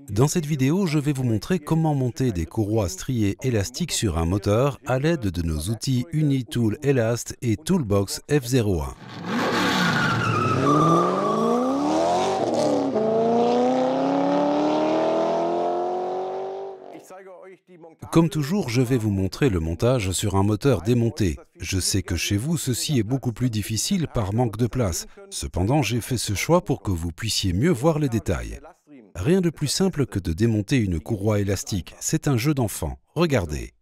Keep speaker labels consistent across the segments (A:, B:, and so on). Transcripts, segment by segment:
A: Dans cette vidéo, je vais vous montrer comment monter des courroies striées élastiques sur un moteur à l'aide de nos outils Unitool Elast et Toolbox F01. Comme toujours, je vais vous montrer le montage sur un moteur démonté. Je sais que chez vous, ceci est beaucoup plus difficile par manque de place. Cependant, j'ai fait ce choix pour que vous puissiez mieux voir les détails. Rien de plus simple que de démonter une courroie élastique. C'est un jeu d'enfant. Regardez.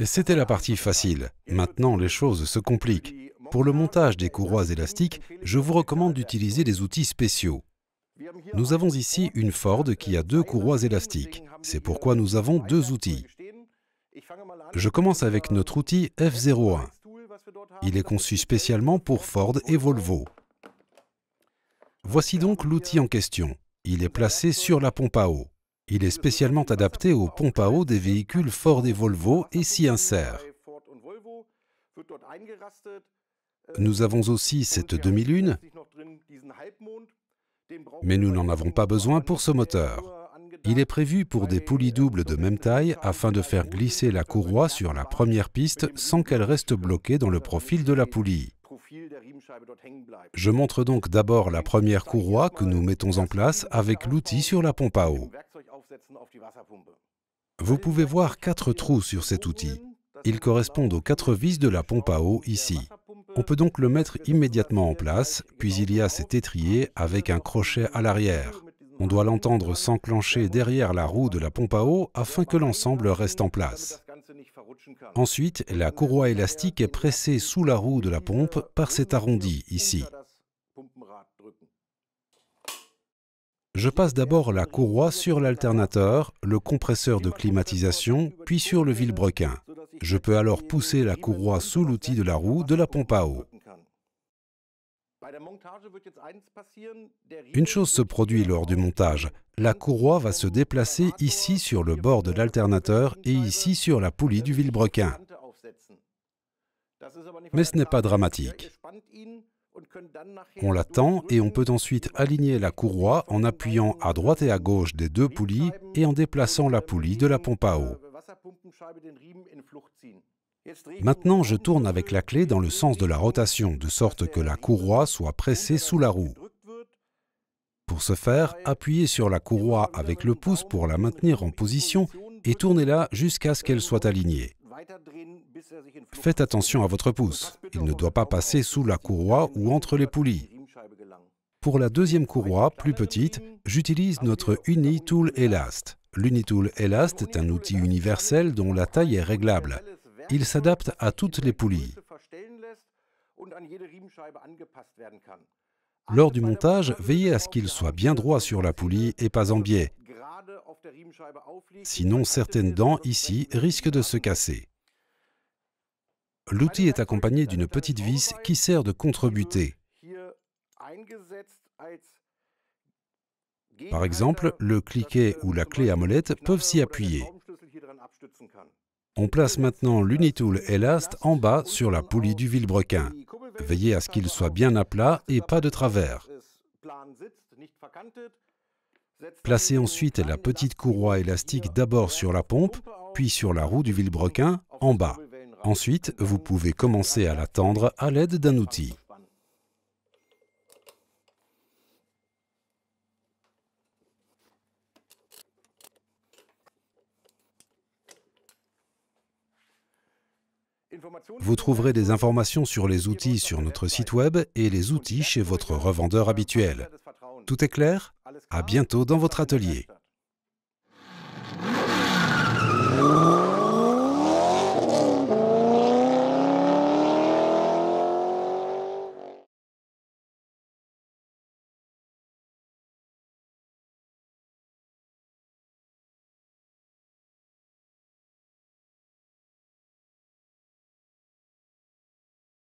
A: C'était la partie facile. Maintenant, les choses se compliquent. Pour le montage des courroies élastiques, je vous recommande d'utiliser des outils spéciaux. Nous avons ici une Ford qui a deux courroies élastiques. C'est pourquoi nous avons deux outils. Je commence avec notre outil F01. Il est conçu spécialement pour Ford et Volvo. Voici donc l'outil en question. Il est placé sur la pompe à eau. Il est spécialement adapté aux pompes à eau des véhicules Ford et Volvo et s'y insère. Nous avons aussi cette demi-lune, mais nous n'en avons pas besoin pour ce moteur. Il est prévu pour des poulies doubles de même taille afin de faire glisser la courroie sur la première piste sans qu'elle reste bloquée dans le profil de la poulie. Je montre donc d'abord la première courroie que nous mettons en place avec l'outil sur la pompe à eau. Vous pouvez voir 4 trous sur cet outil. Ils correspondent aux 4 vis de la pompe à eau ici. On peut donc le mettre immédiatement en place, puis il y a cet étrier avec un crochet à l'arrière. On doit l'entendre s'enclencher derrière la roue de la pompe à eau afin que l'ensemble reste en place. Ensuite, la courroie élastique est pressée sous la roue de la pompe par cet arrondi ici. Je passe d'abord la courroie sur l'alternateur, le compresseur de climatisation, puis sur le vilebrequin. Je peux alors pousser la courroie sous l'outil de la roue de la pompe à eau. Une chose se produit lors du montage. La courroie va se déplacer ici sur le bord de l'alternateur et ici sur la poulie du vilebrequin. Mais ce n'est pas dramatique. On la tend et on peut ensuite aligner la courroie en appuyant à droite et à gauche des deux poulies et en déplaçant la poulie de la pompe à eau. Maintenant, je tourne avec la clé dans le sens de la rotation, de sorte que la courroie soit pressée sous la roue. Pour ce faire, appuyez sur la courroie avec le pouce pour la maintenir en position et tournez-la jusqu'à ce qu'elle soit alignée. Faites attention à votre pouce. Il ne doit pas passer sous la courroie ou entre les poulies. Pour la deuxième courroie, plus petite, j'utilise notre Unitool Elast. L'Unitool Elast est un outil universel dont la taille est réglable. Il s'adapte à toutes les poulies. Lors du montage, veillez à ce qu'il soit bien droit sur la poulie et pas en biais. Sinon, certaines dents ici risquent de se casser. L'outil est accompagné d'une petite vis qui sert de contre-butée. Par exemple, le cliquet ou la clé à molette peuvent s'y appuyer. On place maintenant l'Unitool Elast en bas sur la poulie du vilebrequin. Veillez à ce qu'il soit bien à plat et pas de travers. Placez ensuite la petite courroie élastique d'abord sur la pompe, puis sur la roue du vilebrequin en bas. Ensuite, vous pouvez commencer à la tendre à l'aide d'un outil. Vous trouverez des informations sur les outils sur notre site web et les outils chez votre revendeur habituel. Tout est clair? À bientôt dans votre atelier.